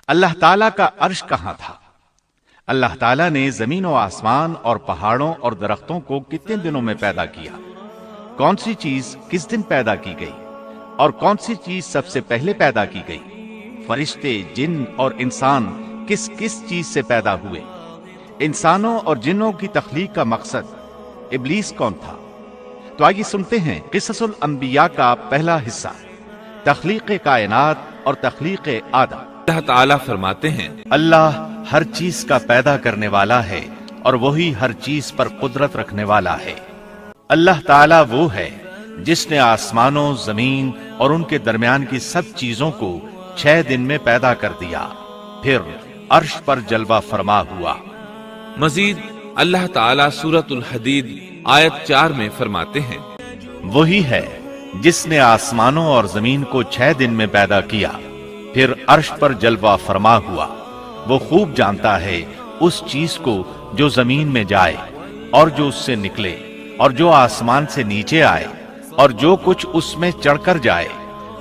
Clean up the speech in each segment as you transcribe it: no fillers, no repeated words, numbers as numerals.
اللہ تعالیٰ کا عرش کہاں تھا؟ اللہ تعالیٰ نے زمین و آسمان اور پہاڑوں اور درختوں کو کتنے دنوں میں پیدا کیا؟ کون سی چیز کس دن پیدا کی گئی اور کون سی چیز سب سے پہلے پیدا کی گئی؟ فرشتے، جن اور انسان کس کس چیز سے پیدا ہوئے؟ انسانوں اور جنوں کی تخلیق کا مقصد ابلیس کون تھا؟ تو آئیے سنتے ہیں قصص الانبیاء کا پہلا حصہ، تخلیق کائنات اور تخلیق آدم۔ اللہ تعالیٰ فرماتے ہیں، اللہ ہر چیز کا پیدا کرنے والا ہے اور وہی ہر چیز پر قدرت رکھنے والا ہے۔ اللہ تعالیٰ وہ ہے جس نے آسمانوں، زمین اور ان کے درمیان کی سب چیزوں کو 6 دن میں پیدا کر دیا، پھر عرش پر جلوہ فرما ہوا۔ مزید اللہ تعالیٰ سورۃ الحدید آیت 4 میں فرماتے ہیں، وہی ہے جس نے آسمانوں اور زمین کو 6 دن میں پیدا کیا، پھر عرش پر جلوہ فرما ہوا۔ وہ خوب جانتا ہے اس چیز کو جو زمین میں جائے اور جو اس سے نکلے اور جو آسمان سے نیچے آئے اور جو کچھ اس میں چڑھ کر جائے،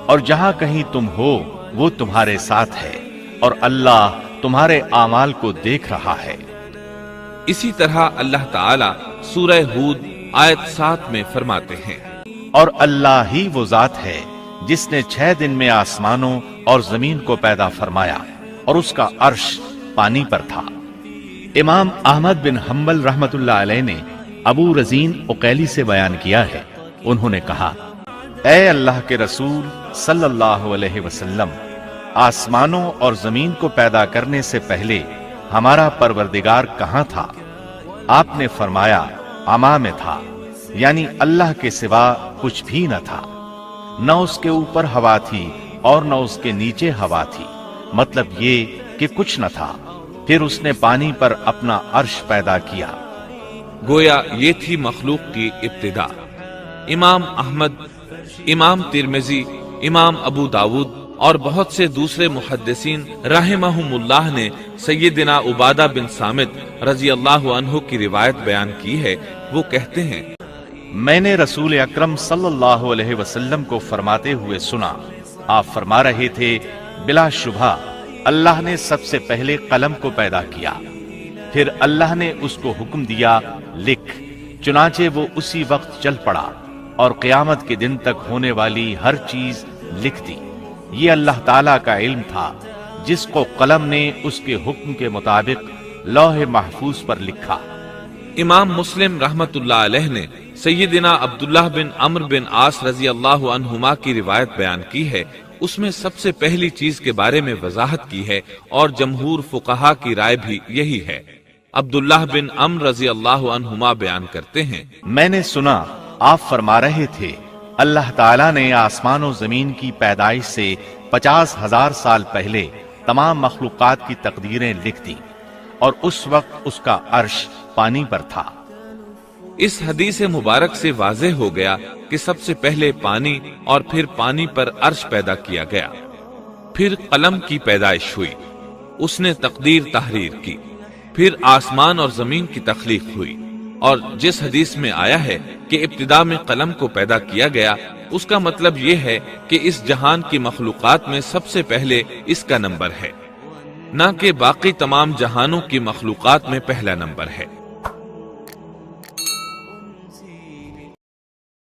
اور جہاں کہیں تم ہو وہ تمہارے ساتھ ہے، اور اللہ تمہارے اعمال کو دیکھ رہا ہے۔ اسی طرح اللہ تعالیٰ سورہ ہود آیت 7 میں فرماتے ہیں، اور اللہ ہی وہ ذات ہے جس نے 6 دن میں آسمانوں اور زمین کو پیدا فرمایا اور اس کا عرش پانی پر تھا۔ امام احمد بن حنبل رحمت اللہ علیہ نے ابو رزین عقیلی سے بیان کیا ہے، انہوں نے کہا، اے اللہ کے رسول صلی اللہ علیہ وسلم، آسمانوں اور زمین کو پیدا کرنے سے پہلے ہمارا پروردگار کہاں تھا؟ آپ نے فرمایا، عما میں تھا، یعنی اللہ کے سوا کچھ بھی نہ تھا، نہ اس کے اوپر ہوا تھی اور نہ اس کے نیچے ہوا تھی، مطلب یہ کہ کچھ نہ تھا، پھر اس نے پانی پر اپنا عرش پیدا کیا۔ گویا یہ تھی مخلوق کی ابتدا۔ امام احمد، امام ترمذی، امام ابو داود اور بہت سے دوسرے محدثین رحمہم اللہ نے سیدنا عبادہ بن صامت رضی اللہ عنہ کی روایت بیان کی ہے۔ وہ کہتے ہیں، میں نے رسول اکرم صلی اللہ علیہ وسلم کو فرماتے ہوئے سنا، آپ فرما رہے تھے، بلا شبہ اللہ نے سب سے پہلے قلم کو پیدا کیا، پھر اللہ نے اس کو حکم دیا، لکھ، چنانچہ وہ اسی وقت چل پڑا اور قیامت کے دن تک ہونے والی ہر چیز لکھ دی۔ یہ اللہ تعالیٰ کا علم تھا جس کو قلم نے اس کے حکم کے مطابق لوح محفوظ پر لکھا۔ امام مسلم رحمت اللہ علیہ نے سیدنا عبداللہ بن عمرو بن عاص رضی اللہ عنہما کی روایت بیان کی ہے، اس میں سب سے پہلی چیز کے بارے میں وضاحت کی ہے اور جمہور فقہا کی رائے بھی یہی ہے۔ عبداللہ بن عمرو رضی اللہ عنہما بیان کرتے ہیں، میں نے سنا آپ فرما رہے تھے، اللہ تعالیٰ نے آسمان و زمین کی پیدائش سے 50,000 سال پہلے تمام مخلوقات کی تقدیریں لکھ دیں، اور اس وقت اس کا عرش پانی پر تھا۔ اس حدیث مبارک سے واضح ہو گیا کہ سب سے پہلے پانی اور پھر پانی پر عرش پیدا کیا گیا، پھر قلم کی پیدائش ہوئی، اس نے تقدیر تحریر کی، پھر آسمان اور زمین کی تخلیق ہوئی، اور جس حدیث میں آیا ہے کہ ابتدا میں قلم کو پیدا کیا گیا، اس کا مطلب یہ ہے کہ اس جہان کی مخلوقات میں سب سے پہلے اس کا نمبر ہے، نہ کہ باقی تمام جہانوں کی مخلوقات میں پہلا نمبر ہے۔